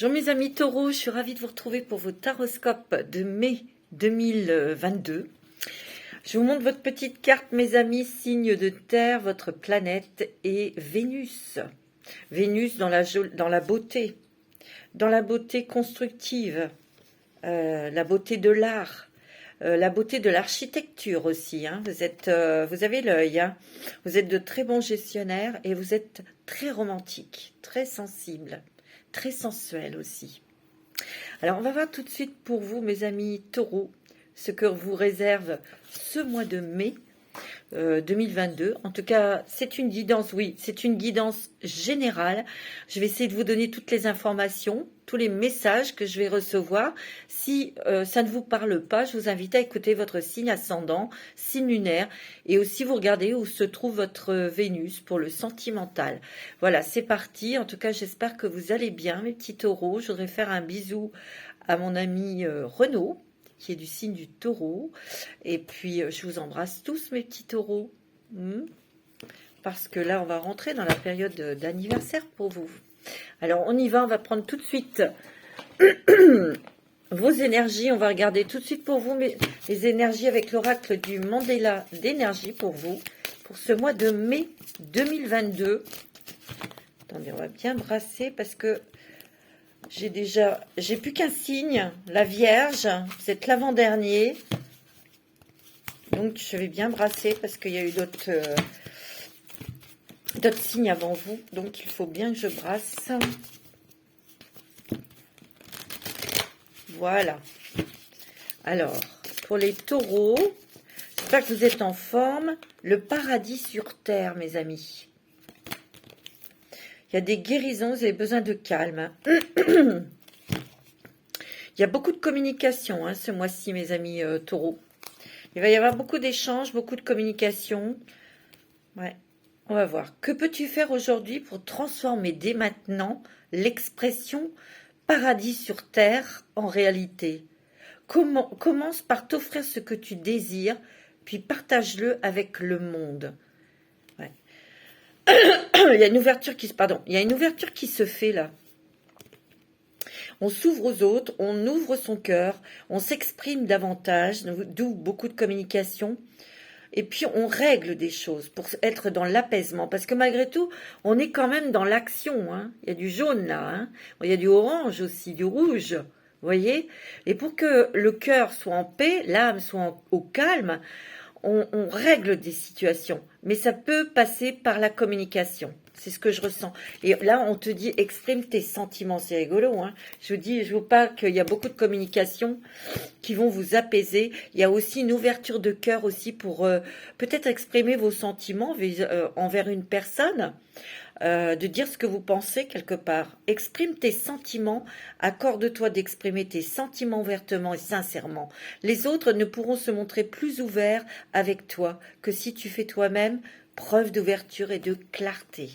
Bonjour mes amis taureaux, je suis ravie de vous retrouver pour votre taroscope de mai 2022. Je vous montre votre petite carte mes amis, signe de terre, votre planète et Vénus. Vénus dans la beauté constructive, la beauté de l'art. La beauté de l'architecture aussi, hein. Vous avez l'œil, hein. Vous êtes de très bons gestionnaires et vous êtes très romantique, très sensible, très sensuel aussi. Alors, on va voir tout de suite pour vous, mes amis taureaux, ce que vous réserve ce mois de mai 2022. En tout cas, c'est une guidance, oui, c'est une guidance générale. Je vais essayer de vous donner toutes les informations, tous les messages que je vais recevoir. Si ça ne vous parle pas, je vous invite à écouter votre signe ascendant, signe lunaire, et aussi vous regardez où se trouve votre Vénus pour le sentimental. Voilà, c'est parti. En tout cas, j'espère que vous allez bien, mes petits taureaux. Je voudrais faire un bisou à mon ami Renaud, qui est du signe du taureau. Et puis, je vous embrasse tous, mes petits taureaux. Parce que là, on va rentrer dans la période d'anniversaire pour vous. Alors, on y va. On va prendre tout de suite vos énergies. On va regarder tout de suite pour vous les énergies avec l'oracle du Mandela d'énergie pour vous. Pour ce mois de mai 2022. Attendez, on va bien brasser parce que j'ai plus qu'un signe, la Vierge, vous êtes l'avant-dernier. Donc je vais bien brasser parce qu'il y a eu d'autres signes avant vous. Donc il faut bien que je brasse. Voilà. Alors, pour les taureaux, j'espère que vous êtes en forme. Le paradis sur terre, mes amis. Il y a des guérisons, vous avez besoin de calme. Il y a beaucoup de communication ce mois-ci, mes amis taureaux. Il va y avoir beaucoup d'échanges, beaucoup de communication. Ouais, on va voir. Que peux-tu faire aujourd'hui pour transformer dès maintenant l'expression paradis sur terre en réalité? Commence par t'offrir ce que tu désires, puis partage-le avec le monde. Ouais. Il y a une ouverture qui se fait là. On s'ouvre aux autres, on ouvre son cœur, on s'exprime davantage, d'où beaucoup de communication. Et puis on règle des choses pour être dans l'apaisement. Parce que malgré tout, on est quand même dans l'action. Hein. Il y a du jaune là, hein. Il y a du orange aussi, du rouge. Vous voyez? Et pour que le cœur soit en paix, l'âme soit au calme, on règle des situations, mais ça peut passer par la communication. C'est ce que je ressens. Et là, on te dit, exprime tes sentiments. C'est rigolo, hein. Je vous parle qu'il y a beaucoup de communication qui vont vous apaiser. Il y a aussi une ouverture de cœur aussi pour peut-être exprimer vos sentiments envers une personne. De dire ce que vous pensez quelque part. Exprime tes sentiments, accorde-toi d'exprimer tes sentiments ouvertement et sincèrement. Les autres ne pourront se montrer plus ouverts avec toi que si tu fais toi-même preuve d'ouverture et de clarté.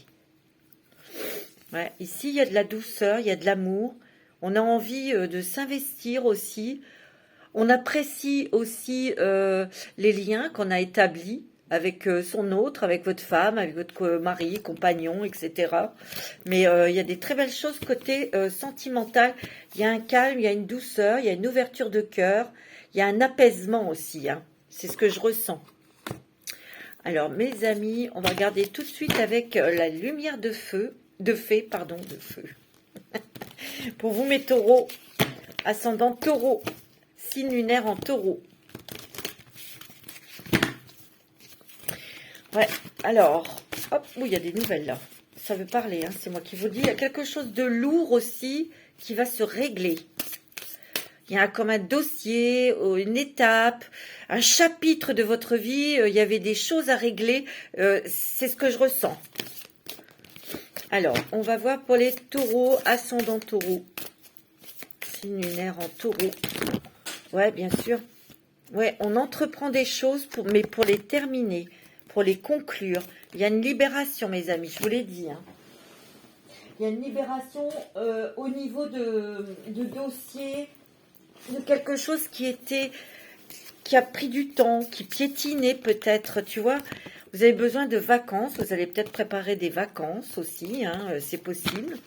Ouais, ici, il y a de la douceur, il y a de l'amour. On a envie de s'investir aussi. On apprécie aussi les liens qu'on a établis avec son autre, avec votre femme, avec votre mari, compagnon, etc. Mais il y a des très belles choses côté sentimental. Il y a un calme, il y a une douceur, il y a une ouverture de cœur, il y a un apaisement aussi. Hein. C'est ce que je ressens. Alors, mes amis, on va regarder tout de suite avec la lumière de feu. Pour vous, mes taureaux, ascendant taureau, signe lunaire en taureau. Ouais, alors, hop, il y a des nouvelles là. Ça veut parler, hein, c'est moi qui vous dis. Il y a quelque chose de lourd aussi qui va se régler. Il y a comme un dossier, une étape, un chapitre de votre vie. Il y avait des choses à régler. C'est ce que je ressens. Alors, on va voir pour les taureaux, ascendant taureau. Signe lunaire en taureau. Ouais, bien sûr. Ouais, on entreprend des choses, mais pour les terminer, pour les conclure. Il y a une libération, mes amis, je vous l'ai dit. Hein. Il y a une libération au niveau de dossiers, de quelque chose qui a pris du temps, qui piétinait peut-être, tu vois. Vous avez besoin de vacances, vous allez peut-être préparer des vacances aussi, hein, c'est possible.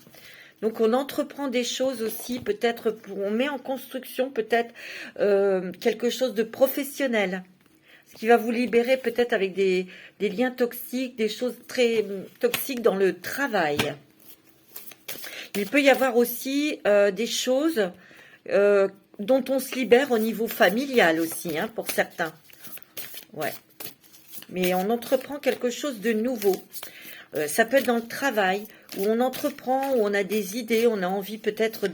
Donc on entreprend des choses aussi, peut-être on met en construction peut-être quelque chose de professionnel. Ce qui va vous libérer peut-être avec des liens toxiques, des choses très toxiques dans le travail. Il peut y avoir aussi des choses dont on se libère au niveau familial aussi, hein, pour certains. Ouais. Mais on entreprend quelque chose de nouveau. Ça peut être dans le travail, où on entreprend, où on a des idées, on a envie peut-être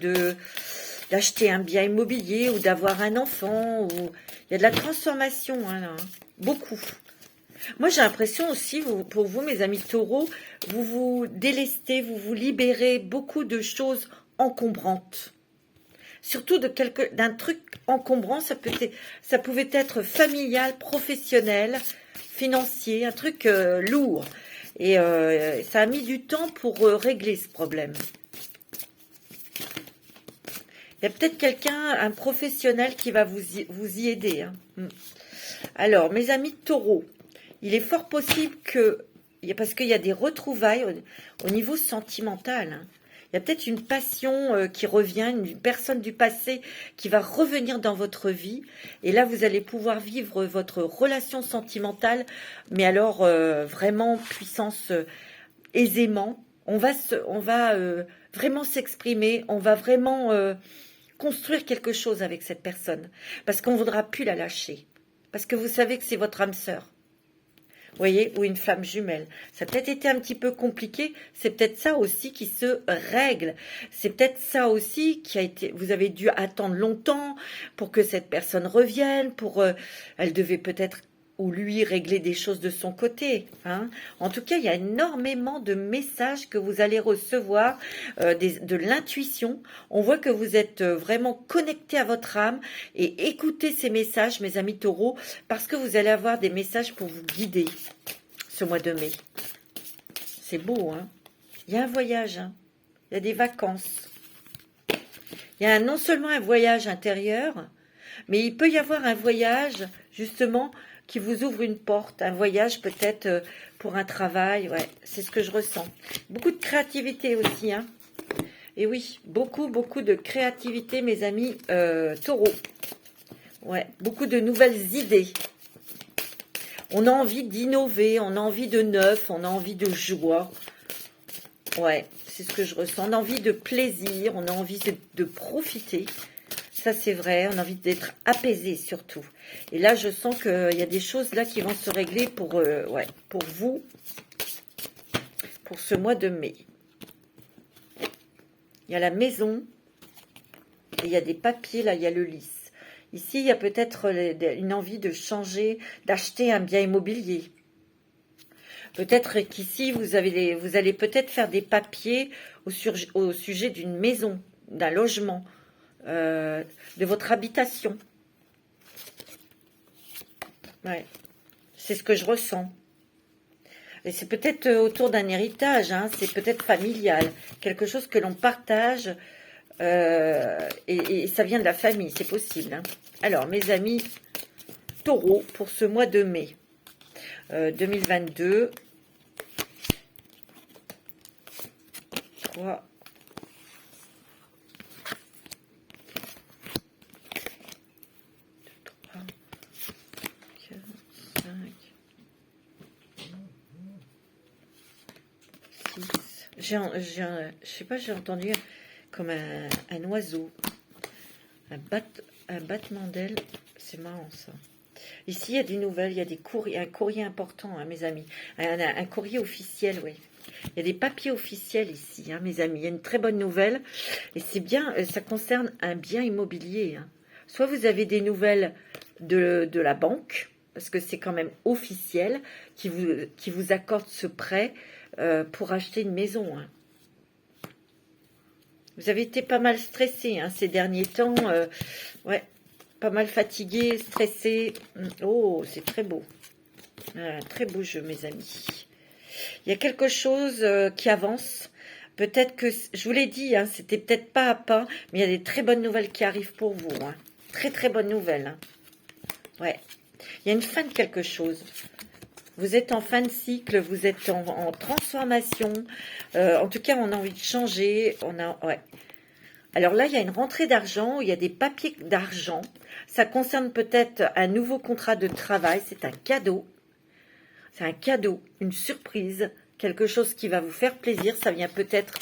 d'acheter un bien immobilier ou d'avoir un enfant. Ou... Il y a de la transformation, hein, là, hein. Beaucoup. Moi, j'ai l'impression aussi, pour vous, mes amis taureaux, vous vous délestez, vous vous libérez beaucoup de choses encombrantes. Surtout d'un truc encombrant, ça pouvait être familial, professionnel, financier, un truc lourd. Et ça a mis du temps pour régler ce problème. Il y a peut-être quelqu'un, un professionnel qui va vous y aider. Hein. Alors, mes amis taureaux, il est fort possible que, parce qu'il y a des retrouvailles au niveau sentimental, hein. Il y a peut-être une passion qui revient, une personne du passé qui va revenir dans votre vie. Et là, vous allez pouvoir vivre votre relation sentimentale, mais alors vraiment puissance aisément. On va vraiment s'exprimer, on va vraiment construire quelque chose avec cette personne. Parce qu'on ne voudra plus la lâcher. Parce que vous savez que c'est votre âme sœur. Vous voyez, ou une flamme jumelle. Ça a peut-être été un petit peu compliqué. C'est peut-être ça aussi qui se règle. C'est peut-être ça aussi qui a été... Vous avez dû attendre longtemps pour que cette personne revienne. Elle devait peut-être, ou lui, régler des choses de son côté. Hein. En tout cas, il y a énormément de messages que vous allez recevoir, de l'intuition. On voit que vous êtes vraiment connecté à votre âme et écoutez ces messages, mes amis taureaux, parce que vous allez avoir des messages pour vous guider ce mois de mai. C'est beau, hein? Il y a un voyage, hein? Il y a des vacances. Il y a non seulement un voyage intérieur, mais il peut y avoir un voyage, justement, qui vous ouvre une porte, un voyage peut-être pour un travail, ouais, c'est ce que je ressens. Beaucoup de créativité aussi, hein. Et oui, beaucoup de créativité, mes amis taureaux. Ouais, beaucoup de nouvelles idées. On a envie d'innover, on a envie de neuf, on a envie de joie. Ouais, c'est ce que je ressens. On a envie de plaisir, on a envie de profiter. Ça, c'est vrai, on a envie d'être apaisé surtout. Et là, je sens qu'il y a des choses là qui vont se régler pour vous, pour ce mois de mai. Il y a la maison, et il y a des papiers, là, il y a le lys. Ici, il y a peut-être une envie de changer, d'acheter un bien immobilier. Peut-être qu'ici, vous allez peut-être faire des papiers au sujet d'une maison, d'un logement, de votre habitation. Ouais, c'est ce que je ressens. Et c'est peut-être autour d'un héritage, hein, c'est peut-être familial, quelque chose que l'on partage, et ça vient de la famille, c'est possible. Hein. Alors, mes amis taureaux, pour ce mois de mai 2022, 3, 4, 5, 6. Je sais pas, j'ai entendu comme un oiseau, un battement d'aile. C'est marrant ça. Ici, il y a des nouvelles, il y a un courrier important, hein, mes amis. Un courrier officiel, oui. Il y a des papiers officiels ici, hein, mes amis. Il y a une très bonne nouvelle. Et c'est bien, ça concerne un bien immobilier. Hein. Soit vous avez des nouvelles de la banque, parce que c'est quand même officiel, qui vous accorde ce prêt pour acheter une maison. Hein. Vous avez été pas mal stressé hein, ces derniers temps. Ouais, pas mal fatigué, stressé. Oh, c'est très beau. Très beau jeu, mes amis. Il y a quelque chose qui avance. Peut-être que, je vous l'ai dit, hein, c'était peut-être pas à pas, mais il y a des très bonnes nouvelles qui arrivent pour vous. Hein. Très, très bonnes nouvelles. Hein. Ouais. Il y a une fin de quelque chose. Vous êtes en fin de cycle, vous êtes en transformation. En tout cas, on a envie de changer. Ouais. Alors là, il y a une rentrée d'argent, il y a des papiers d'argent. Ça concerne peut-être un nouveau contrat de travail. C'est un cadeau. C'est un cadeau, une surprise, quelque chose qui va vous faire plaisir. Ça vient peut-être,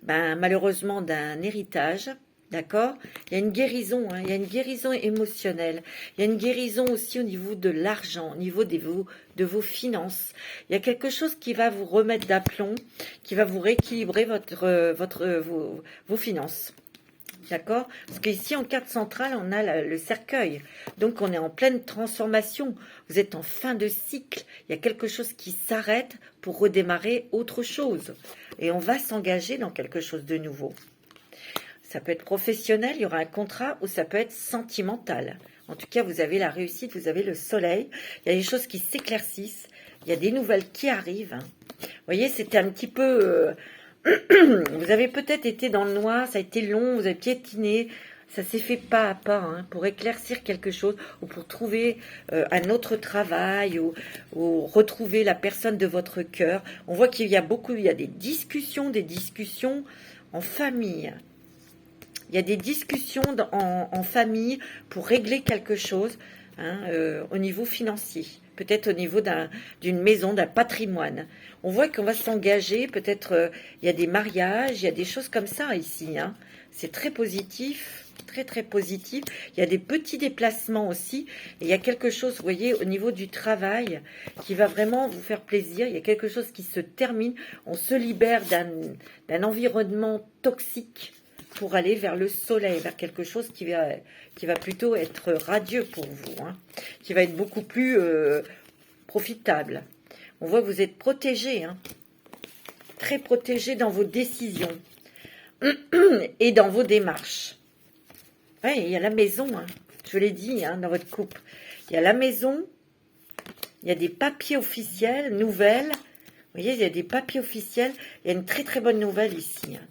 malheureusement, d'un héritage. D'accord? Il y a une guérison, hein, il y a une guérison émotionnelle. Il y a une guérison aussi au niveau de l'argent, au niveau de vos finances. Il y a quelque chose qui va vous remettre d'aplomb, qui va vous rééquilibrer vos finances. D'accord? Parce qu'ici, en carte centrale, on a le cercueil. Donc, on est en pleine transformation. Vous êtes en fin de cycle. Il y a quelque chose qui s'arrête pour redémarrer autre chose. Et on va s'engager dans quelque chose de nouveau. Ça peut être professionnel, il y aura un contrat, ou ça peut être sentimental. En tout cas, vous avez la réussite, vous avez le soleil. Il y a des choses qui s'éclaircissent. Il y a des nouvelles qui arrivent. Vous voyez, c'était un petit peu... vous avez peut-être été dans le noir, ça a été long, vous avez piétiné. Ça s'est fait pas à pas, hein, pour éclaircir quelque chose, ou pour trouver un autre travail, ou retrouver la personne de votre cœur. On voit qu'il y a il y a des discussions en famille. Il y a des discussions en famille pour régler quelque chose, hein, au niveau financier, peut-être au niveau d'une maison, d'un patrimoine. On voit qu'on va s'engager, peut-être il y a des mariages, il y a des choses comme ça ici. Hein. C'est très positif, très très positif. Il y a des petits déplacements aussi. Et il y a quelque chose, vous voyez, au niveau du travail qui va vraiment vous faire plaisir. Il y a quelque chose qui se termine. On se libère d'un environnement toxique pour aller vers le soleil, vers quelque chose qui va plutôt être radieux pour vous, hein, qui va être beaucoup plus profitable. On voit que vous êtes protégé, hein, très protégé dans vos décisions et dans vos démarches. Oui, il y a la maison, hein, je l'ai dit, hein, dans votre couple. Il y a la maison, il y a des papiers officiels, nouvelles. Vous voyez, il y a des papiers officiels. Il y a une très très bonne nouvelle ici, hein.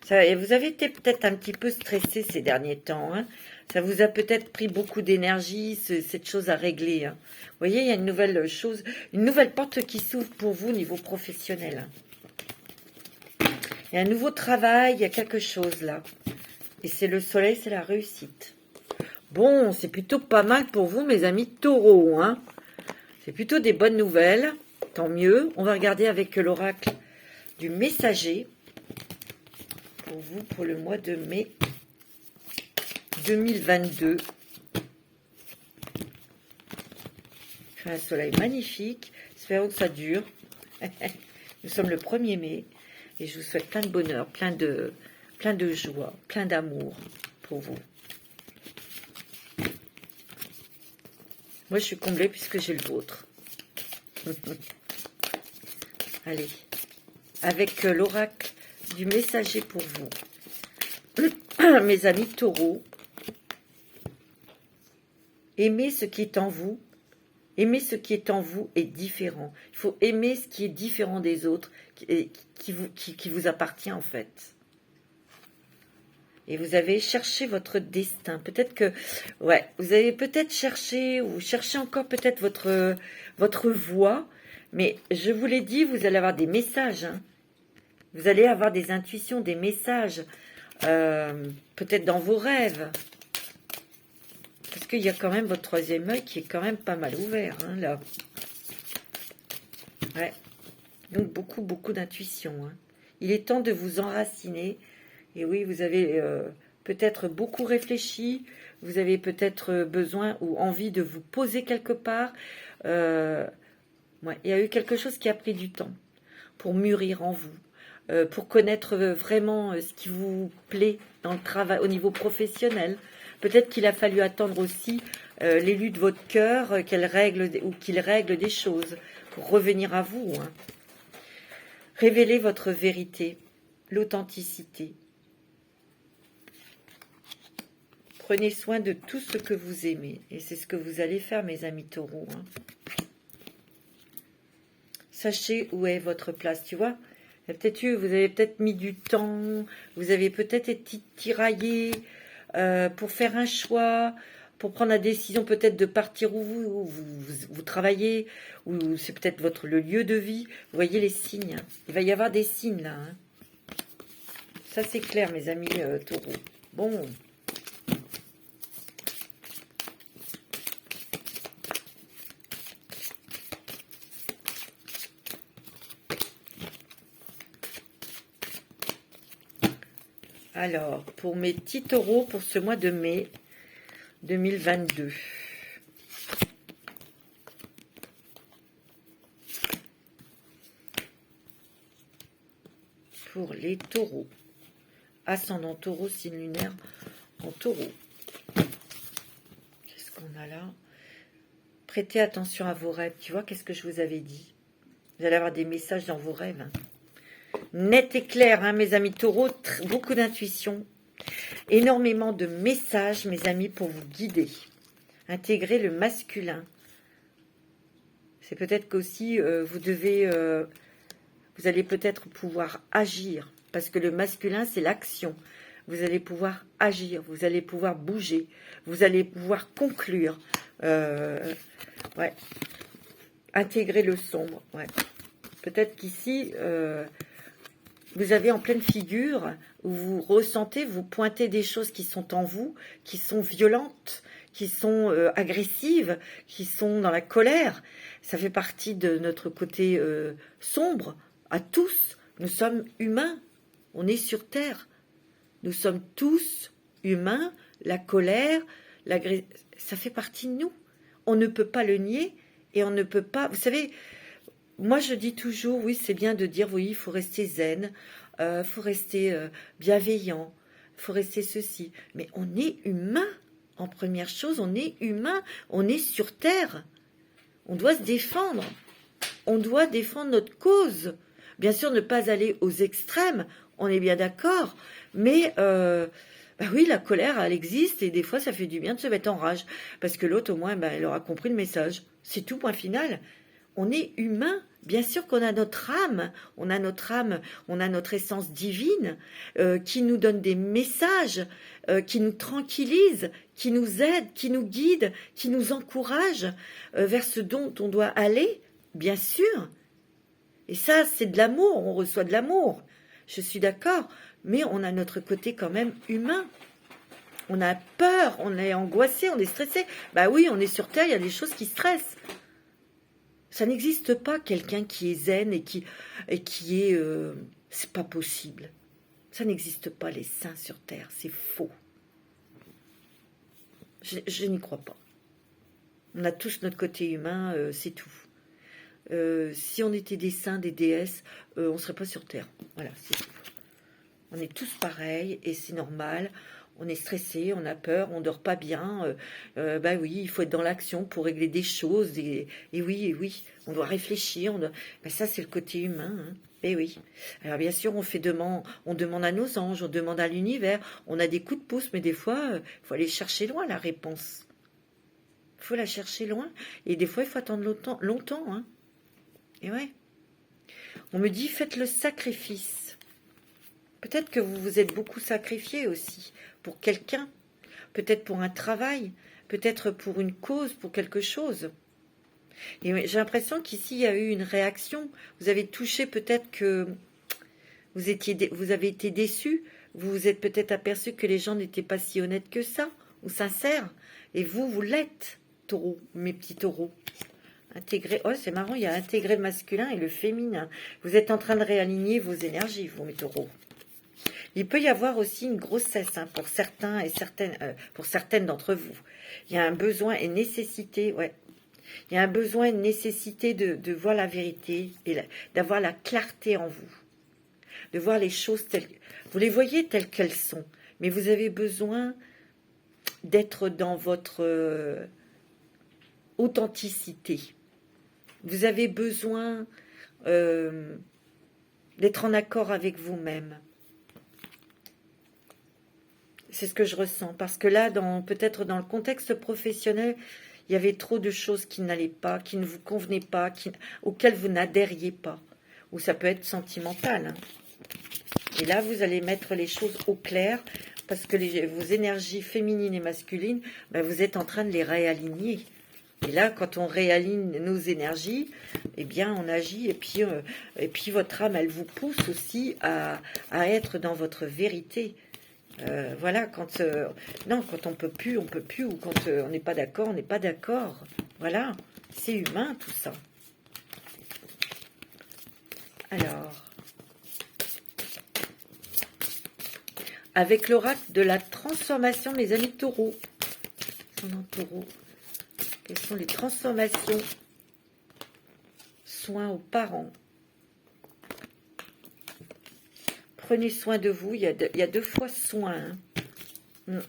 Vous avez été peut-être un petit peu stressé ces derniers temps. Hein. Ça vous a peut-être pris beaucoup d'énergie, cette chose à régler. Hein. Vous voyez, il y a une nouvelle chose, une nouvelle porte qui s'ouvre pour vous au niveau professionnel. Il y a un nouveau travail, il y a quelque chose là. Et c'est le soleil, c'est la réussite. Bon, c'est plutôt pas mal pour vous, mes amis taureaux. Hein. C'est plutôt des bonnes nouvelles. Tant mieux. On va regarder avec l'oracle du messager. Pour vous, pour le mois de mai 2022. C'est un soleil magnifique. Espérons que ça dure. Nous sommes le 1er mai. Et je vous souhaite plein de bonheur, plein de joie, plein d'amour pour vous. Moi, je suis comblée puisque j'ai le vôtre. Allez, avec l'oracle du messager pour vous. Mes amis taureaux, aimez ce qui est en vous. Aimer ce qui est en vous est différent. Il faut aimer ce qui est différent des autres, qui vous appartient en fait. Et vous avez cherché votre destin. Peut-être que, ouais, vous avez peut-être cherché, ou cherchez encore peut-être votre voie. Mais je vous l'ai dit, vous allez avoir des messages, hein. Vous allez avoir des intuitions, des messages, peut-être dans vos rêves. Parce qu'il y a quand même votre troisième œil qui est quand même pas mal ouvert, hein, là. Ouais. Donc, beaucoup d'intuition. Hein. Il est temps de vous enraciner. Et oui, vous avez peut-être beaucoup réfléchi. Vous avez peut-être besoin ou envie de vous poser quelque part. Ouais, il y a eu quelque chose qui a pris du temps pour mûrir en vous. Pour connaître vraiment ce qui vous plaît dans le travail, au niveau professionnel. Peut-être qu'il a fallu attendre aussi l'élu de votre cœur, qu'il règle des choses pour revenir à vous. Hein. Révélez votre vérité, l'authenticité. Prenez soin de tout ce que vous aimez. Et c'est ce que vous allez faire, mes amis taureaux. Hein. Sachez où est votre place, tu vois. Vous avez peut-être mis du temps, vous avez peut-être été tiraillé pour faire un choix, pour prendre la décision peut-être de partir où vous travaillez, ou c'est peut-être le lieu de vie. Vous voyez les signes, il va y avoir des signes là. Hein. Ça c'est clair mes amis taureaux. Bon. Alors, pour mes petits taureaux, pour ce mois de mai 2022. Pour les taureaux. Ascendant taureau, signe lunaire en taureau. Qu'est-ce qu'on a là? Prêtez attention à vos rêves. Tu vois, qu'est-ce que je vous avais dit? Vous allez avoir des messages dans vos rêves. Hein. Net et clair, hein, mes amis taureaux. Beaucoup d'intuition. Énormément de messages, mes amis, pour vous guider. Intégrer le masculin. C'est peut-être qu'aussi, vous allez peut-être pouvoir agir. Parce que le masculin, c'est l'action. Vous allez pouvoir agir, vous allez pouvoir bouger, vous allez pouvoir conclure. Ouais. Intégrer le sombre. Ouais. Peut-être qu'ici, vous avez en pleine figure, où vous ressentez, vous pointez des choses qui sont en vous, qui sont violentes, qui sont agressives, qui sont dans la colère. Ça fait partie de notre côté sombre, à tous. Nous sommes humains, on est sur Terre. Nous sommes tous humains, la colère, ça fait partie de nous. On ne peut pas le nier et on ne peut pas... Vous savez, moi je dis toujours, oui c'est bien de dire, oui il faut rester zen, il faut rester bienveillant, il faut rester ceci. Mais on est humain, en première chose, on est humain, on est sur Terre. On doit se défendre, on doit défendre notre cause. Bien sûr, ne pas aller aux extrêmes, on est bien d'accord, mais bah oui, la colère, elle existe, et des fois, ça fait du bien de se mettre en rage, parce que l'autre, au moins, bah, elle aura compris le message. C'est tout, point final. On est humain, bien sûr qu'on a notre âme, on a notre essence divine, qui nous donne des messages, qui nous tranquillise, qui nous aide, qui nous guide, qui nous encourage vers ce dont on doit aller, bien sûr. Et ça, c'est de l'amour, on reçoit de l'amour. Je suis d'accord, mais on a notre côté quand même humain. On a peur, on est angoissé, on est stressé. Bah oui, on est sur Terre, il y a des choses qui stressent. Ça n'existe pas quelqu'un qui est zen et qui est... c'est pas possible. Ça n'existe pas, les saints sur Terre, c'est faux. Je n'y crois pas. On a tous notre côté humain, c'est tout. Si on était des saints, des déesses, on ne serait pas sur Terre. Voilà, c'est tout. On est tous pareils et c'est normal. On est stressé, on a peur, on dort pas bien. Bah oui, il faut être dans l'action pour régler des choses. Et oui, on doit réfléchir. Bah ça, c'est le côté humain. Hein. Et oui. Alors bien sûr, on demande à nos anges, on demande à l'univers. On a des coups de pouce, mais des fois, il faut aller chercher loin la réponse. Il faut la chercher loin. Et des fois, il faut attendre longtemps. Hein. Et ouais. On me dit, faites le sacrifice. Peut-être que vous vous êtes beaucoup sacrifié aussi pour quelqu'un, peut-être pour un travail, peut-être pour une cause, pour quelque chose. Et j'ai l'impression qu'ici, il y a eu une réaction. Vous avez touché peut-être que vous avez été déçu. Vous vous êtes peut-être aperçu que les gens n'étaient pas si honnêtes que ça, ou sincères. Et vous l'êtes, taureaux, mes petits taureaux. Intégrer, oh c'est marrant, il y a intégrer le masculin et le féminin. Vous êtes en train de réaligner vos énergies, vous mes taureaux. Il peut y avoir aussi une grossesse hein, pour certains et pour certaines d'entre vous. Il y a un besoin et nécessité, ouais. Il y a un besoin et une nécessité de voir la vérité et d'avoir la clarté en vous, de voir les choses vous les voyez telles qu'elles sont, mais vous avez besoin d'être dans votre authenticité. Vous avez besoin d'être en accord avec vous-même. C'est ce que je ressens. Parce que là, peut-être dans le contexte professionnel, il y avait trop de choses qui n'allaient pas, qui ne vous convenaient pas, auxquelles vous n'adhériez pas. Ou ça peut être sentimental. Hein. Et là, vous allez mettre les choses au clair. parce que vos énergies féminines et masculines, ben, vous êtes en train de les réaligner. Et là, quand on réaligne nos énergies, eh bien, on agit. Et puis votre âme, elle vous pousse aussi à être dans votre vérité. Voilà, non, quand on peut plus, ou quand on n'est pas d'accord, on n'est pas d'accord. Voilà, c'est humain tout ça. Alors, avec l'oracle de la transformation, mes amis taureaux, taureau, quelles sont les transformations? Soins aux parents. Prenez soin de vous. Il y a deux fois soin. Hein.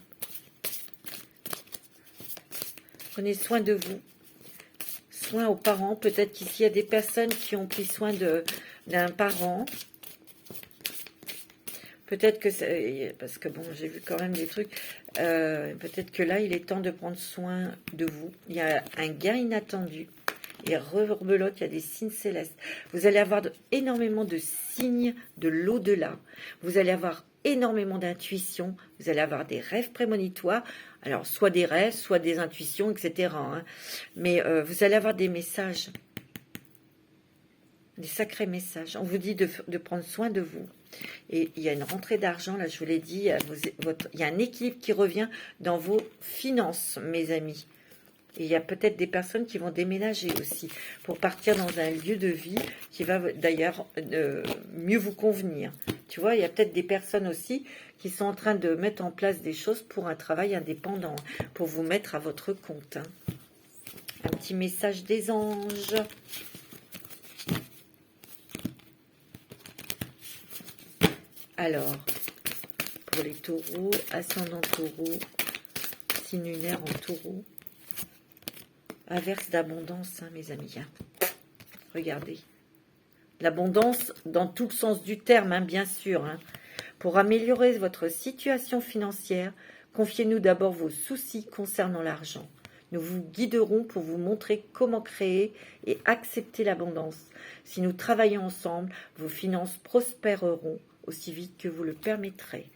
Prenez soin de vous. Soin aux parents. Peut-être qu'ici, il y a des personnes qui ont pris soin d'un parent. Peut-être que... Parce que bon, j'ai vu quand même des trucs. Peut-être que là, il est temps de prendre soin de vous. Il y a un gain inattendu. Et rebelote, il y a des signes célestes. Vous allez avoir énormément de signes de l'au-delà. Vous allez avoir énormément d'intuition. Vous allez avoir des rêves prémonitoires. Alors, soit des rêves, soit des intuitions, etc. Hein. Mais vous allez avoir des messages. Des sacrés messages. On vous dit de prendre soin de vous. Et il y a une rentrée d'argent, là, je vous l'ai dit. Il y a un équilibre qui revient dans vos finances, mes amis. Et il y a peut-être des personnes qui vont déménager aussi pour partir dans un lieu de vie qui va d'ailleurs mieux vous convenir. Tu vois, il y a peut-être des personnes aussi qui sont en train de mettre en place des choses pour un travail indépendant, pour vous mettre à votre compte. Hein. Un petit message des anges. Alors, pour les taureaux, ascendant taureau, signe lunaire en taureau. Averse d'abondance, hein, mes amis. Hein. Regardez. L'abondance dans tout le sens du terme, hein, bien sûr. Hein. Pour améliorer votre situation financière, confiez-nous d'abord vos soucis concernant l'argent. Nous vous guiderons pour vous montrer comment créer et accepter l'abondance. Si nous travaillons ensemble, vos finances prospéreront aussi vite que vous le permettrez.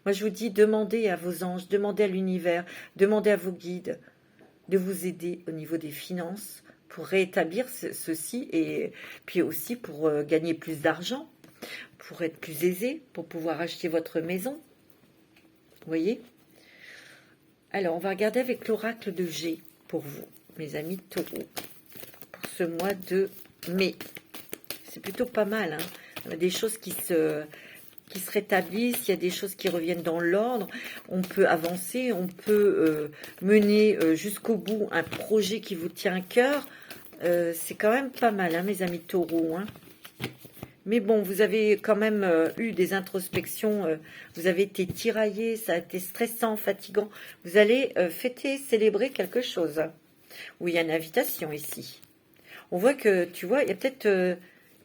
Moi, je vous dis, demandez à vos anges, demandez à l'univers, demandez à vos guides de vous aider au niveau des finances pour rétablir ceci et puis aussi pour gagner plus d'argent, pour être plus aisé, pour pouvoir acheter votre maison. Vous voyez? Alors, on va regarder avec l'oracle de G pour vous, mes amis taureaux, pour ce mois de mai. C'est plutôt pas mal, hein? Il y a des choses qui se rétablissent, il y a des choses qui reviennent dans l'ordre, on peut avancer, on peut mener jusqu'au bout un projet qui vous tient à cœur. C'est quand même pas mal, hein, mes amis taureaux. Hein. Mais bon, vous avez quand même eu des introspections, vous avez été tiraillés, ça a été stressant, fatigant. Vous allez fêter, célébrer quelque chose. Oui, il y a une invitation ici. On voit que, tu vois, il y a peut-être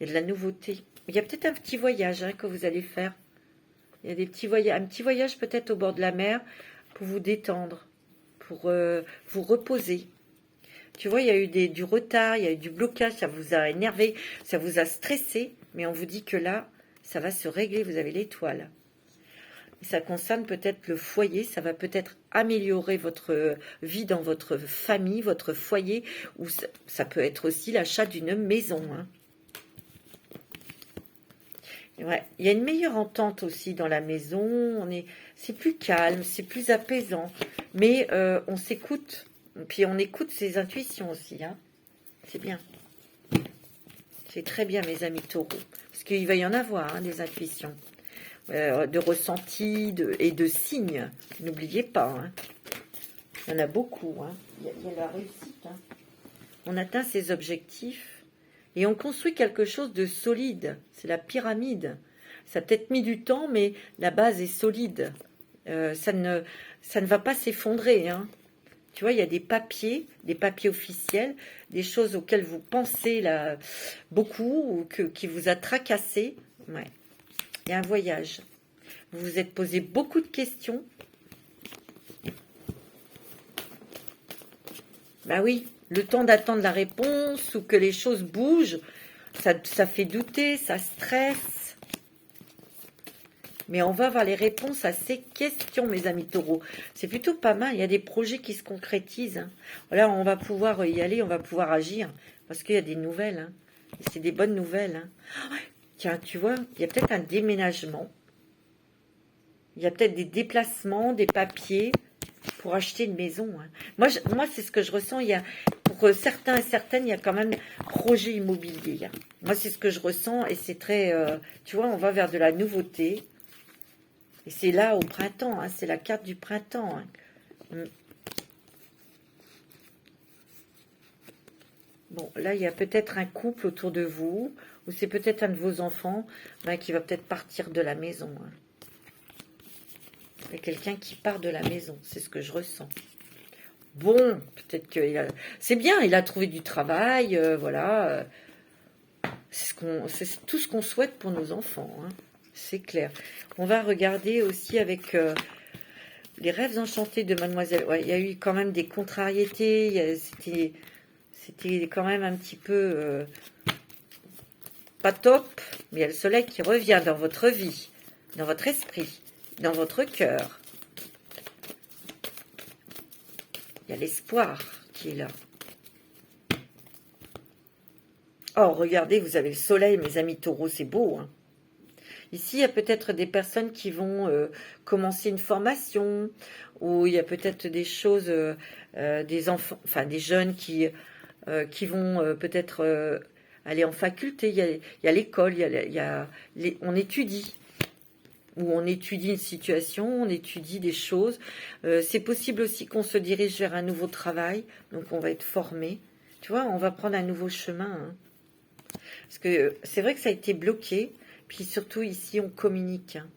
il y a de la nouveauté. Il y a peut-être un petit voyage hein, que vous allez faire. Il y a des petits voyages, un petit voyage peut-être au bord de la mer pour vous détendre, pour vous reposer. Tu vois, il y a eu du retard, il y a eu du blocage, ça vous a énervé, ça vous a stressé, mais on vous dit que là, ça va se régler, vous avez l'étoile. Ça concerne peut-être le foyer, ça va peut-être améliorer votre vie dans votre famille, votre foyer, ou ça peut être aussi l'achat d'une maison, hein. Ouais, il y a une meilleure entente aussi dans la maison. C'est plus calme, c'est plus apaisant. Mais on s'écoute. Puis on écoute ses intuitions aussi. Hein. C'est bien. C'est très bien, mes amis taureaux. Parce qu'il va y en avoir, hein, des intuitions. De ressentis et de signes. N'oubliez pas. Hein. Il y en a beaucoup. Hein. Il y a la réussite. Hein. On atteint ses objectifs. Et on construit quelque chose de solide. C'est la pyramide. Ça a peut-être mis du temps, mais la base est solide. Ça ne va pas s'effondrer. Hein. Tu vois, il y a des papiers officiels, des choses auxquelles vous pensez là, beaucoup, ou qui vous a tracassé. Ouais. Il y a un voyage. Vous vous êtes posé beaucoup de questions. Ben oui. Le temps d'attendre la réponse ou que les choses bougent, ça fait douter, ça stresse. Mais on va avoir les réponses à ces questions, mes amis taureaux. C'est plutôt pas mal. Il y a des projets qui se concrétisent. Hein. Là, on va pouvoir y aller, on va pouvoir agir. Parce qu'il y a des nouvelles. Hein. Et c'est des bonnes nouvelles. Hein. Oh, tiens, tu vois, il y a peut-être un déménagement. Il y a peut-être des déplacements, des papiers pour acheter une maison. Hein. Moi c'est ce que je ressens. Il y a, pour certains et certaines, il y a quand même projet immobilier. Hein. Moi, c'est ce que je ressens. Et c'est très... tu vois, on va vers de la nouveauté. Et c'est là au printemps, hein, c'est la carte du printemps. Hein. Bon, là, il y a peut-être un couple autour de vous, ou c'est peut-être un de vos enfants qui va peut-être partir de la maison. Hein. Il y a quelqu'un qui part de la maison, c'est ce que je ressens. Bon, peut-être que c'est bien, il a trouvé du travail, voilà. C'est tout ce qu'on souhaite pour nos enfants, hein. C'est clair. On va regarder aussi avec les rêves enchantés de Mademoiselle. Ouais, il y a eu quand même des contrariétés. C'était quand même un petit peu pas top. Mais il y a le soleil qui revient dans votre vie, dans votre esprit, dans votre cœur. Il y a l'espoir qui est là. Oh, regardez, vous avez le soleil, mes amis taureaux, c'est beau, hein. Ici, il y a peut-être des personnes qui vont commencer une formation, ou il y a peut-être des choses, des enfants, enfin des jeunes qui vont peut-être aller en faculté. Il y a l'école, on étudie, ou on étudie une situation, on étudie des choses. C'est possible aussi qu'on se dirige vers un nouveau travail, donc on va être formé. Tu vois, on va prendre un nouveau chemin. Hein. Parce que c'est vrai que ça a été bloqué. Puis surtout ici, on communique. Hein.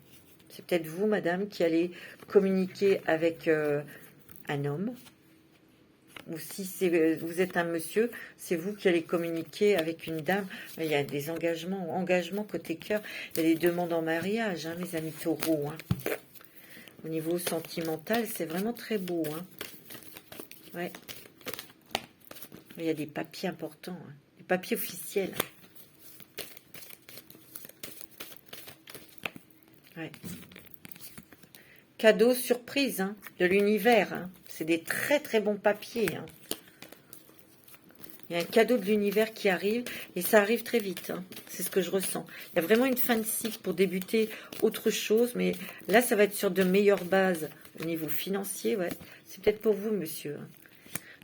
C'est peut-être vous, madame, qui allez communiquer avec un homme. Ou si vous êtes un monsieur, c'est vous qui allez communiquer avec une dame. Il y a des engagements côté cœur. Il y a des demandes en mariage, hein, mes amis taureaux. Hein. Au niveau sentimental, c'est vraiment très beau. Hein. Ouais. Il y a des papiers importants, hein. Des papiers officiels. Ouais. Cadeau surprise hein, de l'univers. Hein. C'est des très très bons papiers. Hein. Il y a un cadeau de l'univers qui arrive et ça arrive très vite. Hein. C'est ce que je ressens. Il y a vraiment une fin de cycle pour débuter autre chose. Mais là, ça va être sur de meilleures bases au niveau financier. Ouais. C'est peut-être pour vous, monsieur. Hein.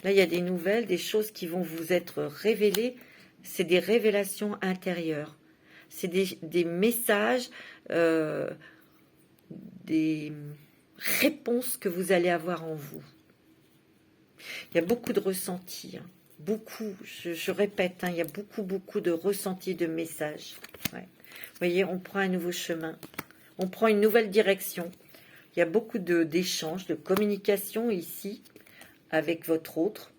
Là, il y a des nouvelles, des choses qui vont vous être révélées. C'est des révélations intérieures. C'est des messages, des réponses que vous allez avoir en vous. Il y a beaucoup de ressentis. Hein. Beaucoup, je répète, hein, il y a beaucoup de ressentis, de messages. Ouais. Vous voyez, on prend un nouveau chemin. On prend une nouvelle direction. Il y a beaucoup d'échanges, de communication ici avec votre autre.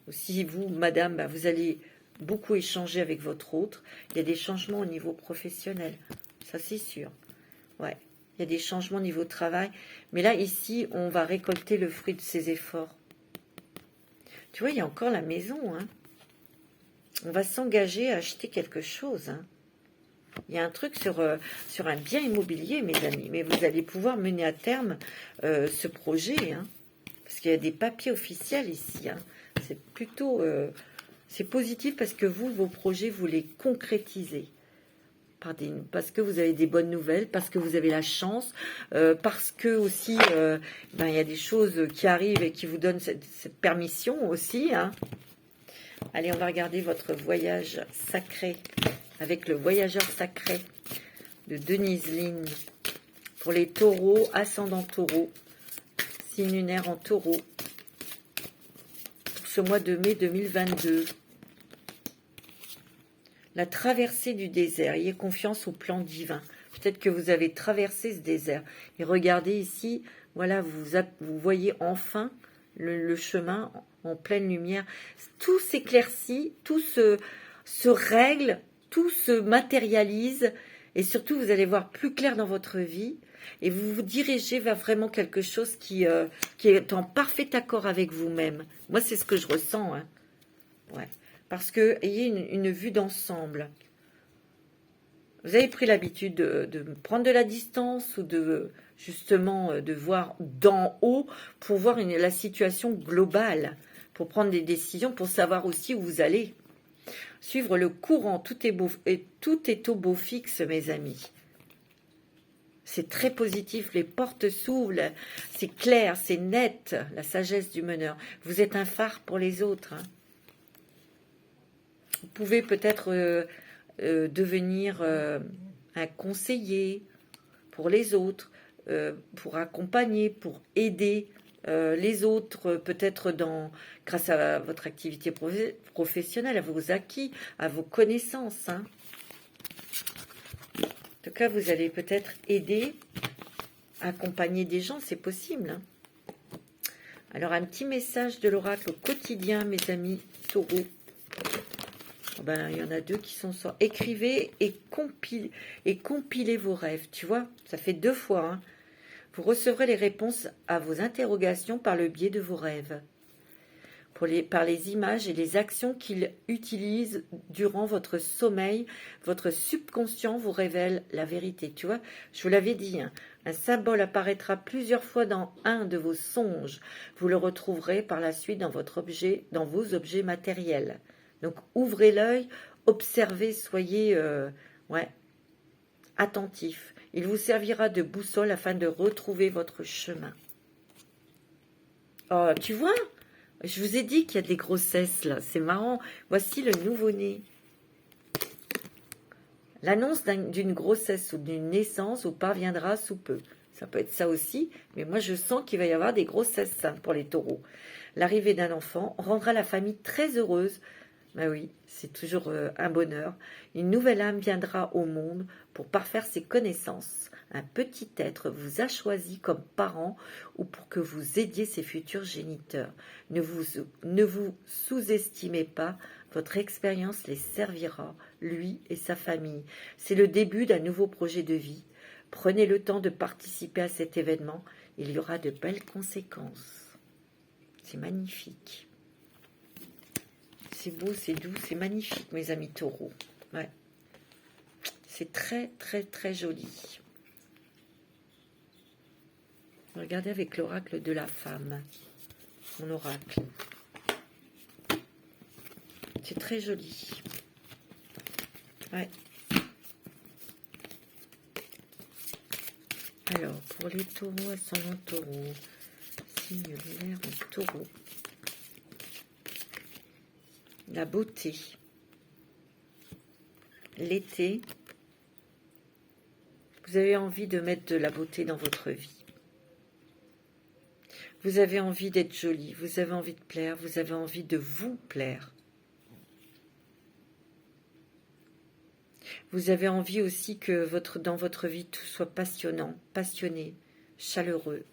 Aussi, vous, madame, vous allez beaucoup échanger avec votre autre. Il y a des changements au niveau professionnel. Ça, c'est sûr. Ouais. Il y a des changements au niveau travail. Mais là, ici, on va récolter le fruit de ses efforts. Tu vois, il y a encore la maison. Hein. On va s'engager à acheter quelque chose. Hein. Il y a un truc sur un bien immobilier, mes amis. Mais vous allez pouvoir mener à terme ce projet. Hein. Parce qu'il y a des papiers officiels ici. Hein. C'est plutôt... c'est positif parce que vous, vos projets, vous les concrétisez. Parce que vous avez des bonnes nouvelles, parce que vous avez la chance, parce que aussi, il y a des choses qui arrivent et qui vous donnent cette permission aussi. Hein. Allez, on va regarder votre voyage sacré avec le voyageur sacré de Denise Line. Pour les taureaux, ascendant taureau, signe lunaire en taureau. Pour ce mois de mai 2022. La traversée du désert. Ayez confiance au plan divin. Peut-être que vous avez traversé ce désert. Et regardez ici, voilà, vous voyez enfin le chemin en pleine lumière. Tout s'éclaircit, tout se règle, tout se matérialise. Et surtout, vous allez voir plus clair dans votre vie. Et vous vous dirigez vers vraiment quelque chose qui est en parfait accord avec vous-même. Moi, c'est ce que je ressens. Hein. Ouais. Parce que ayez une vue d'ensemble. Vous avez pris l'habitude de prendre de la distance ou de justement de voir d'en haut pour voir la situation globale, pour prendre des décisions, pour savoir aussi où vous allez. Suivre le courant, tout est beau et tout est au beau fixe, mes amis. C'est très positif, les portes s'ouvrent, c'est clair, c'est net, la sagesse du meneur. Vous êtes un phare pour les autres. Hein. Vous pouvez peut-être devenir un conseiller pour les autres, pour accompagner, pour aider les autres, peut-être grâce à votre activité professionnelle, à vos acquis, à vos connaissances. Hein. En tout cas, vous allez peut-être aider, accompagner des gens, c'est possible. Hein. Alors, un petit message de l'oracle au quotidien, mes amis taureaux. Ben, il y en a deux qui sont sortis. Écrivez et compilez vos rêves. Tu vois, ça fait 2 fois. Hein. Vous recevrez les réponses à vos interrogations par le biais de vos rêves. Par les images et les actions qu'il utilise durant votre sommeil, votre subconscient vous révèle la vérité. Tu vois, je vous l'avais dit, hein, un symbole apparaîtra plusieurs fois dans un de vos songes. Vous le retrouverez par la suite dans vos objets matériels. Donc, ouvrez l'œil, observez, soyez attentif. Il vous servira de boussole afin de retrouver votre chemin. Oh, tu vois, je vous ai dit qu'il y a des grossesses là, c'est marrant. Voici le nouveau-né. L'annonce d'une grossesse ou d'une naissance vous parviendra sous peu. Ça peut être ça aussi, mais moi je sens qu'il va y avoir des grossesses pour les taureaux. L'arrivée d'un enfant rendra la famille très heureuse. Ben oui, c'est toujours un bonheur. Une nouvelle âme viendra au monde pour parfaire ses connaissances. Un petit être vous a choisi comme parent ou pour que vous aidiez ses futurs géniteurs. Ne vous sous-estimez pas, votre expérience les servira, lui et sa famille. C'est le début d'un nouveau projet de vie. Prenez le temps de participer à cet événement. Il y aura de belles conséquences. C'est magnifique. C'est beau, c'est doux, c'est magnifique, mes amis taureaux. Ouais. C'est très, très, très joli. Regardez avec l'oracle de la femme. Mon oracle. C'est très joli. Ouais. Alors, pour les taureaux, ascendant taureau. Signe lunaire en taureau. La beauté. L'été, vous avez envie de mettre de la beauté dans votre vie. Vous avez envie d'être jolie, vous avez envie de plaire, vous avez envie de vous plaire. Vous avez envie aussi que dans votre vie, tout soit passionnant, passionné, chaleureux.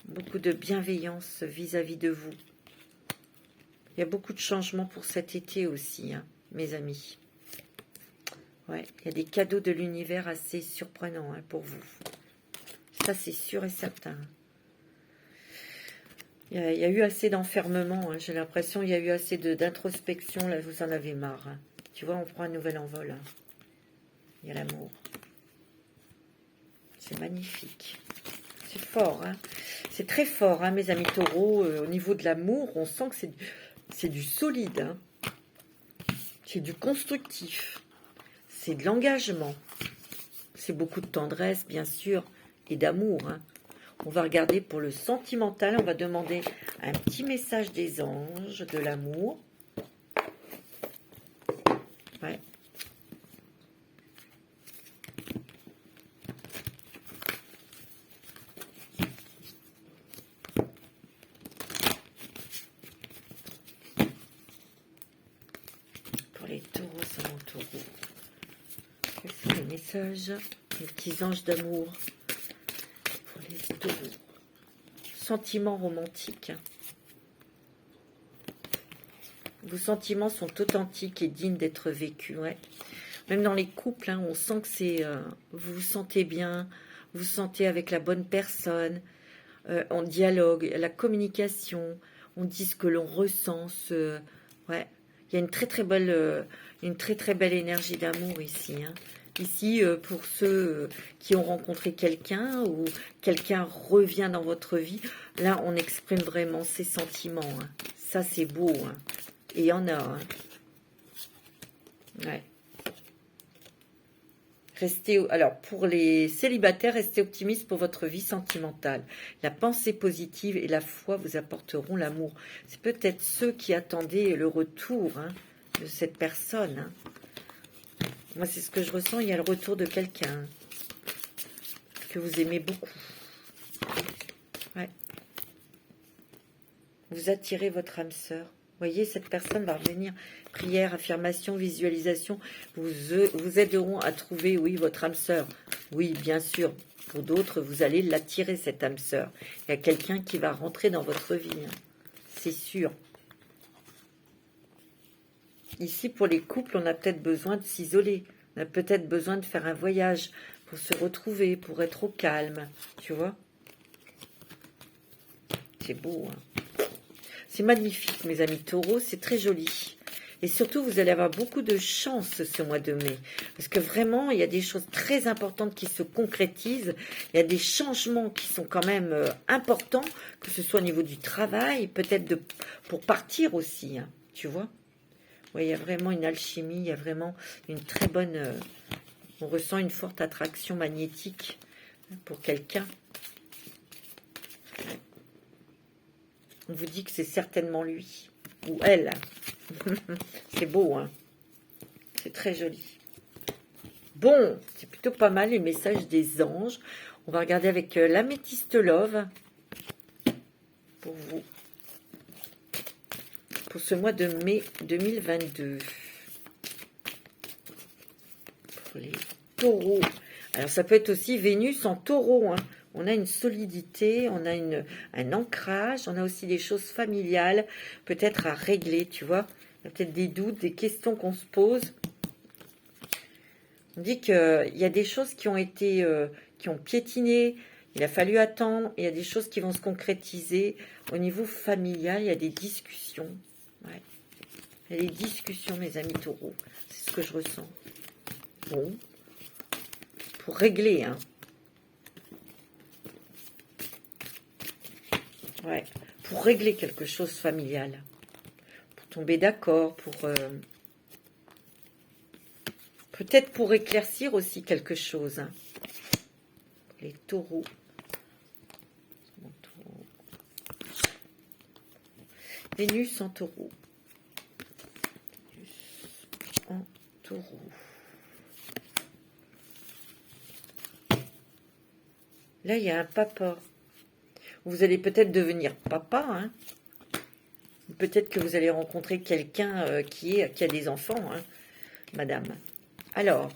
Beaucoup de bienveillance vis-à-vis de vous. Il y a beaucoup de changements pour cet été aussi, hein, mes amis. Ouais, il y a des cadeaux de l'univers assez surprenants hein, pour vous. Ça, c'est sûr et certain. Il y a eu assez d'enfermement, hein, j'ai l'impression. Il y a eu assez d'introspection. Là, vous en avez marre. Hein. Tu vois, on prend un nouvel envol. Hein. Il y a l'amour. C'est magnifique. C'est fort, hein. C'est très fort, hein, mes amis taureaux. Au niveau de l'amour, on sent que c'est du solide. Hein. C'est du constructif. C'est de l'engagement. C'est beaucoup de tendresse, bien sûr, et d'amour. Hein. On va regarder pour le sentimental. On va demander un petit message des anges, de l'amour. Ouais. Pour les taureaux, c'est mon taureau. Quels sont les messages, les petits anges d'amour pour les taureaux? Sentiments romantiques. Vos sentiments sont authentiques et dignes d'être vécus. Ouais. Même dans les couples, hein, on sent que c'est... vous vous sentez bien, vous vous sentez avec la bonne personne, on dialogue, la communication, on dit ce que l'on ressent. Ouais. Il Il y a une très très belle énergie d'amour ici. Hein. Ici, pour ceux qui ont rencontré quelqu'un ou quelqu'un revient dans votre vie, là, on exprime vraiment ses sentiments. Hein. Ça, c'est beau. Hein. Et il y en a. Hein. Ouais. Alors, pour les célibataires, restez optimistes pour votre vie sentimentale. La pensée positive et la foi vous apporteront l'amour. C'est peut-être ceux qui attendaient le retour hein, de cette personne. Hein. Moi, c'est ce que je ressens. Il y a le retour de quelqu'un que vous aimez beaucoup. Ouais. Vous attirez votre âme sœur. Vous voyez, cette personne va revenir. Prière, affirmation, visualisation. Vous aideront à trouver, oui, votre âme sœur. Oui, bien sûr. Pour d'autres, vous allez l'attirer, cette âme sœur. Il y a quelqu'un qui va rentrer dans votre vie. Hein. C'est sûr. Ici, pour les couples, on a peut-être besoin de s'isoler. On a peut-être besoin de faire un voyage pour se retrouver, pour être au calme. Tu vois? C'est beau, hein. C'est magnifique, mes amis taureaux, c'est très joli. Et surtout, vous allez avoir beaucoup de chance ce mois de mai. Parce que vraiment, il y a des choses très importantes qui se concrétisent. Il y a des changements qui sont quand même importants, que ce soit au niveau du travail, peut-être pour partir aussi, hein, tu vois. Oui, il y a vraiment une alchimie, il y a vraiment une très bonne... on ressent une forte attraction magnétique pour quelqu'un. On vous dit que c'est certainement lui ou elle. C'est beau, hein. C'est très joli. Bon, c'est plutôt pas mal les messages des anges. On va regarder avec l'améthyste love pour vous. Pour ce mois de mai 2022. Pour les taureaux. Alors ça peut être aussi Vénus en taureau, hein. On a une solidité, on a un ancrage, on a aussi des choses familiales, peut-être à régler, tu vois. Il y a peut-être des doutes, des questions qu'on se pose. On dit qu'il y a des choses qui ont été, qui ont piétiné, il a fallu attendre, il y a des choses qui vont se concrétiser. Au niveau familial, il y a des discussions. Ouais. Il y a des discussions, mes amis taureaux. C'est ce que je ressens. Bon. Pour régler, hein. Ouais, pour régler quelque chose familial, pour tomber d'accord, pour peut-être pour éclaircir aussi quelque chose. Hein. Les taureaux. Vénus en taureau. Vénus en taureau. Là, il y a un papa. Vous allez peut-être devenir papa, hein. Peut-être que vous allez rencontrer quelqu'un qui a des enfants, hein, madame. Alors,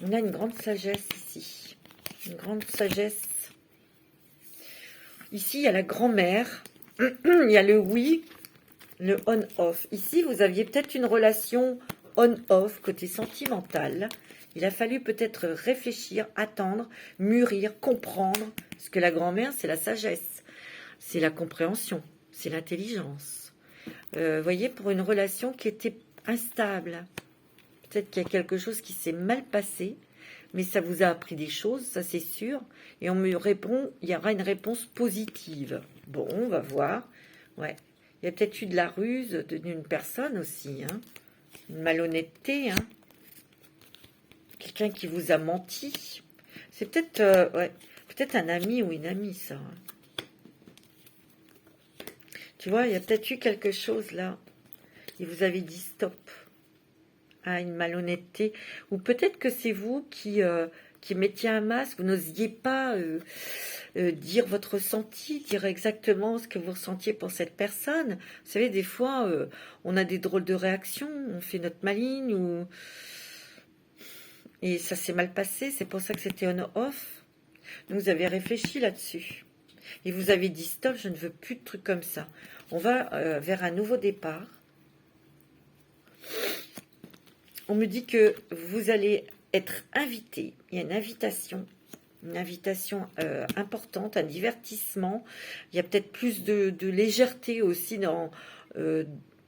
on a une grande sagesse ici. Une grande sagesse. Ici, il y a la grand-mère. Il y a le oui, le on-off. Ici, vous aviez peut-être une relation on-off, côté sentimental. Il a fallu peut-être réfléchir, attendre, mûrir, comprendre. Parce que la grand-mère, c'est la sagesse. C'est la compréhension. C'est l'intelligence. Voyez, pour une relation qui était instable. Peut-être qu'il y a quelque chose qui s'est mal passé. Mais ça vous a appris des choses, ça c'est sûr. Et on me répond, il y aura une réponse positive. Bon, on va voir. Ouais. Il y a peut-être eu de la ruse d'une personne aussi. Hein. Une malhonnêteté. Hein. Quelqu'un qui vous a menti. C'est peut-être ouais, peut-être un ami ou une amie, ça. Hein. Tu vois, il y a peut-être eu quelque chose là. Et vous avez dit stop. À une malhonnêteté. Ou peut-être que c'est vous qui mettiez un masque. Vous n'osiez pas dire votre ressenti, dire exactement ce que vous ressentiez pour cette personne. Vous savez, des fois, on a des drôles de réactions. On fait notre maligne ou... Et ça s'est mal passé, c'est pour ça que c'était on-off. Donc vous avez réfléchi là-dessus. Et vous avez dit stop, je ne veux plus de trucs comme ça. On va vers un nouveau départ. On me dit que vous allez être invité. Il y a une invitation importante, un divertissement. Il y a peut-être plus de légèreté aussi dans...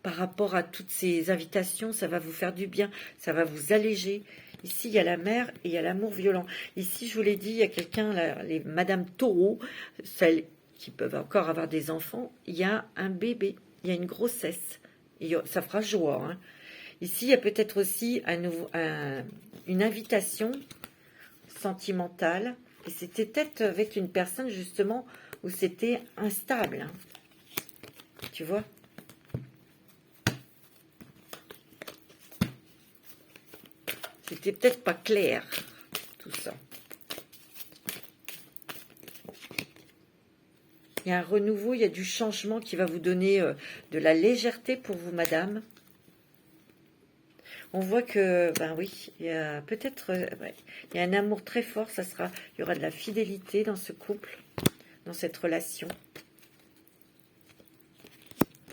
par rapport à toutes ces invitations, ça va vous faire du bien, ça va vous alléger. Ici, il y a la mer et il y a l'amour violent. Ici, je vous l'ai dit, il y a quelqu'un, les Madame Taureau, celles qui peuvent encore avoir des enfants, il y a un bébé, il y a une grossesse. Et ça fera joie. Hein. Ici, il y a peut-être aussi une invitation sentimentale. Et c'était peut-être avec une personne, justement, où c'était instable. Hein. Tu vois ? C'était peut-être pas clair, tout ça. Il y a un renouveau, il y a du changement qui va vous donner de la légèreté pour vous, madame. On voit que, ben oui, il y a peut-être, ouais, il y a un amour très fort, il y aura de la fidélité dans ce couple, dans cette relation.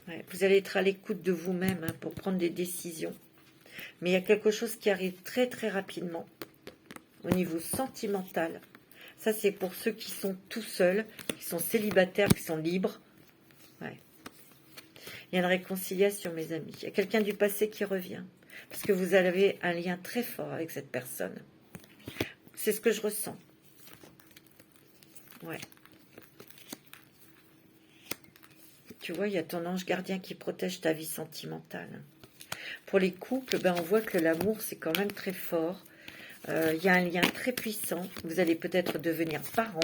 Ouais, vous allez être à l'écoute de vous-même hein, pour prendre des décisions. Mais il y a quelque chose qui arrive très très rapidement au niveau sentimental. Ça, c'est pour ceux qui sont tout seuls, qui sont célibataires, qui sont libres. Ouais. Il y a une réconciliation, mes amis. Il y a quelqu'un du passé qui revient. Parce que vous avez un lien très fort avec cette personne. C'est ce que je ressens. Ouais. Tu vois, il y a ton ange gardien qui protège ta vie sentimentale. Pour les couples, ben, on voit que l'amour, c'est quand même très fort. Il y a un lien très puissant. Vous allez peut-être devenir parents.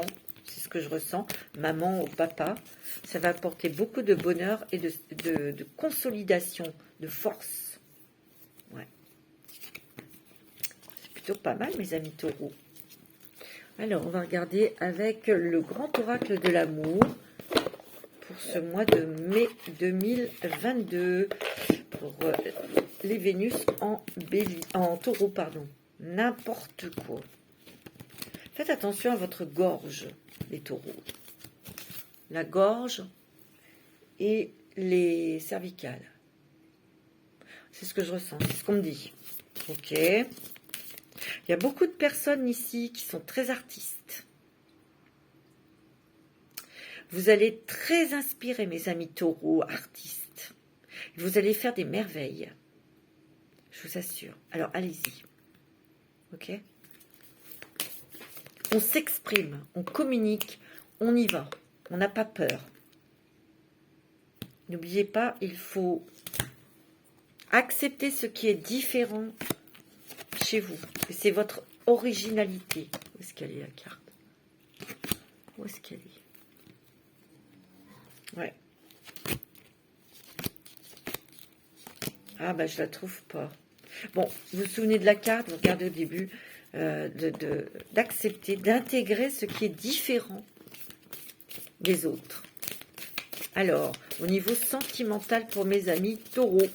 C'est ce que je ressens. Maman ou papa. Ça va apporter beaucoup de bonheur et de consolidation, de force. Ouais. C'est plutôt pas mal, mes amis taureaux. Alors, on va regarder avec le grand oracle de l'amour pour ce mois de mai 2022 pour les Vénus en taureau, pardon. N'importe quoi. Faites attention à votre gorge, les taureaux. La gorge et les cervicales. C'est ce que je ressens, c'est ce qu'on me dit. Ok. Il y a beaucoup de personnes ici qui sont très artistes. Vous allez être très inspirés, mes amis taureaux, artistes. Vous allez faire des merveilles. Je vous assure. Alors, allez-y. Ok ? On s'exprime, on communique, on y va. On n'a pas peur. N'oubliez pas, il faut accepter ce qui est différent chez vous. C'est votre originalité. Où est-ce qu'elle est, la carte ? Où est-ce qu'elle est ? Ouais. Ah, bah, je la trouve pas. Bon, vous vous souvenez de la carte, vous regardez au début, d'accepter, d'intégrer ce qui est différent des autres. Alors, au niveau sentimental pour mes amis taureaux,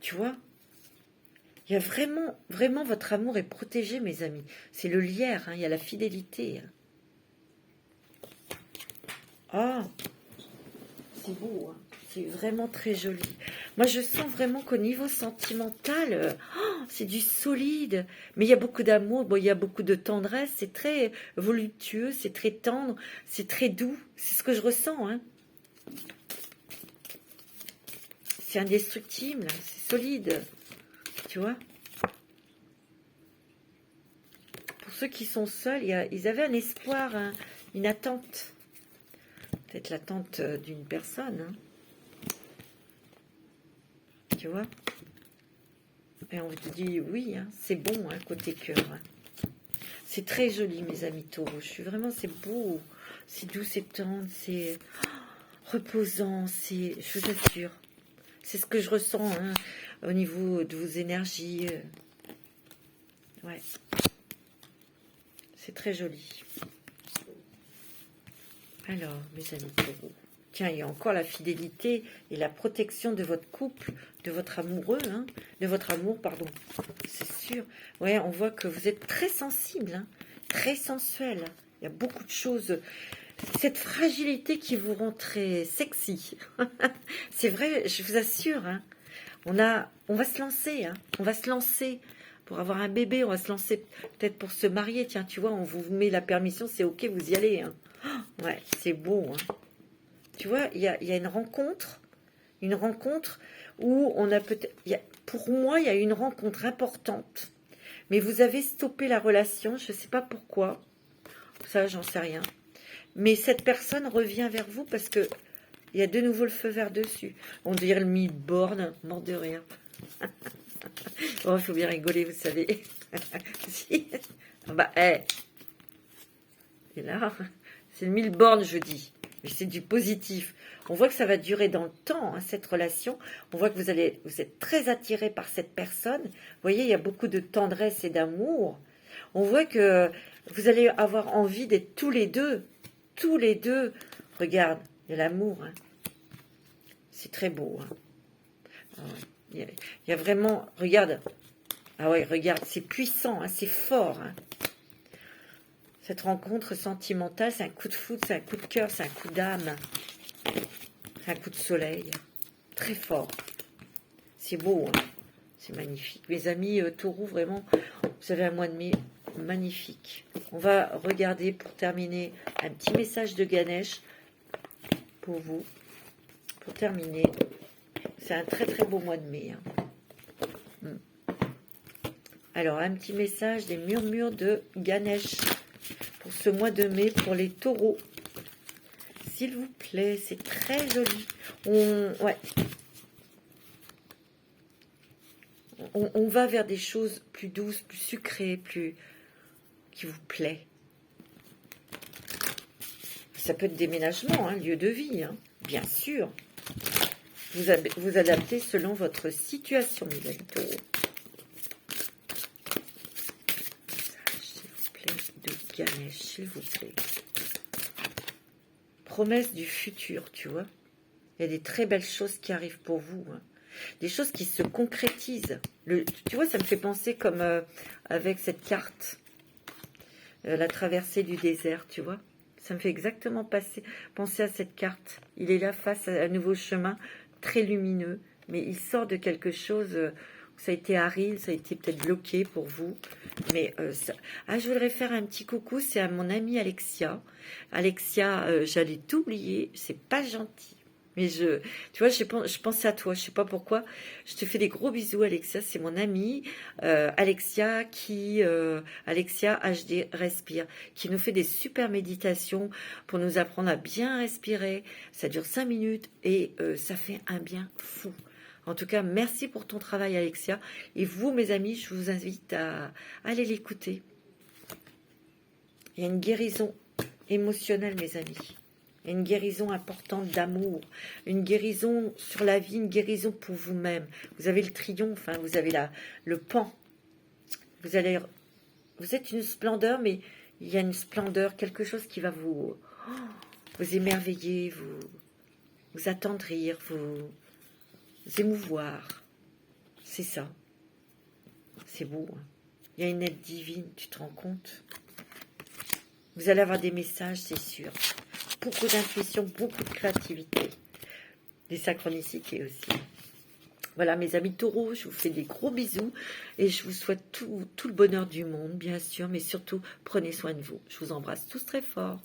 tu vois, il y a vraiment, vraiment, votre amour est protégé, mes amis. C'est le lierre, hein, il y a la fidélité. Ah, c'est beau, hein. C'est vraiment très joli. Moi, je sens vraiment qu'au niveau sentimental, c'est du solide. Mais il y a beaucoup d'amour, bon, il y a beaucoup de tendresse. C'est très voluptueux, c'est très tendre, c'est très doux. C'est ce que je ressens. Hein. C'est indestructible, c'est solide. Tu vois ? Pour ceux qui sont seuls, ils avaient un espoir, hein, une attente. Peut-être l'attente d'une personne. Hein. Tu vois ? Et on te dit oui, hein, c'est bon, hein, côté cœur. Hein. C'est très joli, mes amis taureaux. Je suis vraiment, c'est beau, c'est doux, c'est tendre, c'est reposant, je vous assure. C'est ce que je ressens hein, au niveau de vos énergies. Ouais. C'est très joli. Alors, mes amis taureaux. Tiens, il y a encore la fidélité et la protection de votre couple, de votre amoureux, hein, de votre amour, pardon. C'est sûr. Ouais, on voit que vous êtes très sensible, hein, très sensuel. Il y a beaucoup de choses. Cette fragilité qui vous rend très sexy. C'est vrai, je vous assure. Hein. On va se lancer. Hein. On va se lancer pour avoir un bébé. On va se lancer peut-être pour se marier. Tiens, tu vois, on vous met la permission. C'est OK, vous y allez. Hein. Ouais, c'est beau. Hein. Tu vois, il y a une rencontre où on a peut-être... Pour moi, il y a une rencontre importante, mais vous avez stoppé la relation, je ne sais pas pourquoi, ça, j'en sais rien. Mais cette personne revient vers vous parce que il y a de nouveau le feu vert dessus. On dirait le mi-borne, mort de rire. Oh, il faut bien rigoler, vous savez. Si. Ah bah, et là, c'est le mille-borne, je dis. Mais c'est du positif. On voit que ça va durer dans le temps, hein, cette relation. On voit que vous êtes très attiré par cette personne. Vous voyez, il y a beaucoup de tendresse et d'amour. On voit que vous allez avoir envie d'être tous les deux. Tous les deux. Regarde, il y a l'amour. Hein. C'est très beau. Hein. Ah ouais. Il y a vraiment... Regarde. Ah ouais, regarde, c'est puissant, hein, c'est fort. Hein. Cette rencontre sentimentale, c'est un coup de foudre, c'est un coup de cœur, c'est un coup d'âme. C'est un coup de soleil. Très fort. C'est beau, hein. C'est magnifique. Mes amis taureaux, vraiment, vous avez un mois de mai magnifique. On va regarder, pour terminer, un petit message de Ganesh pour vous. Pour terminer, c'est un très très beau mois de mai. Hein. Alors, un petit message des murmures de Ganesh pour ce mois de mai pour les taureaux. S'il vous plaît, c'est très joli. Ouais. On va vers des choses plus douces, plus sucrées, plus qui vous plaît. Ça peut être déménagement, hein, lieu de vie, hein, bien sûr. Vous adaptez selon votre situation, mes amis taureaux. S'il vous plaît, de Ganesh, s'il vous plaît. Promesse du futur, tu vois. Il y a des très belles choses qui arrivent pour vous. Hein. Des choses qui se concrétisent. Tu vois, ça me fait penser comme avec cette carte. La traversée du désert, tu vois. Ça me fait exactement penser à cette carte. Il est là face à un nouveau chemin très lumineux. Mais il sort de quelque chose... ça a été aride, ça a été peut-être bloqué pour vous. Mais je voudrais faire un petit coucou, c'est à mon amie Alexia. Alexia, j'allais t'oublier, c'est pas gentil. Mais tu vois, je pense à toi, je sais pas pourquoi. Je te fais des gros bisous, Alexia, c'est mon amie. Alexia Alexia HD Respire, qui nous fait des super méditations pour nous apprendre à bien respirer. Ça dure 5 minutes et ça fait un bien fou. En tout cas, merci pour ton travail, Alexia. Et vous, mes amis, je vous invite à aller l'écouter. Il y a une guérison émotionnelle, mes amis. Il y a une guérison importante d'amour. Une guérison sur la vie, une guérison pour vous-même. Vous avez le triomphe, hein, vous avez le pan. Vous êtes une splendeur, mais il y a une splendeur, quelque chose qui va vous émerveiller, vous attendrir, vous émouvoir. C'est ça. C'est beau. Hein. Il y a une aide divine, tu te rends compte? Vous allez avoir des messages, c'est sûr. Beaucoup d'intuition, beaucoup de créativité. Des synchronicités aussi. Voilà, mes amis taureaux, je vous fais des gros bisous. Et je vous souhaite tout le bonheur du monde, bien sûr. Mais surtout, prenez soin de vous. Je vous embrasse tous très fort.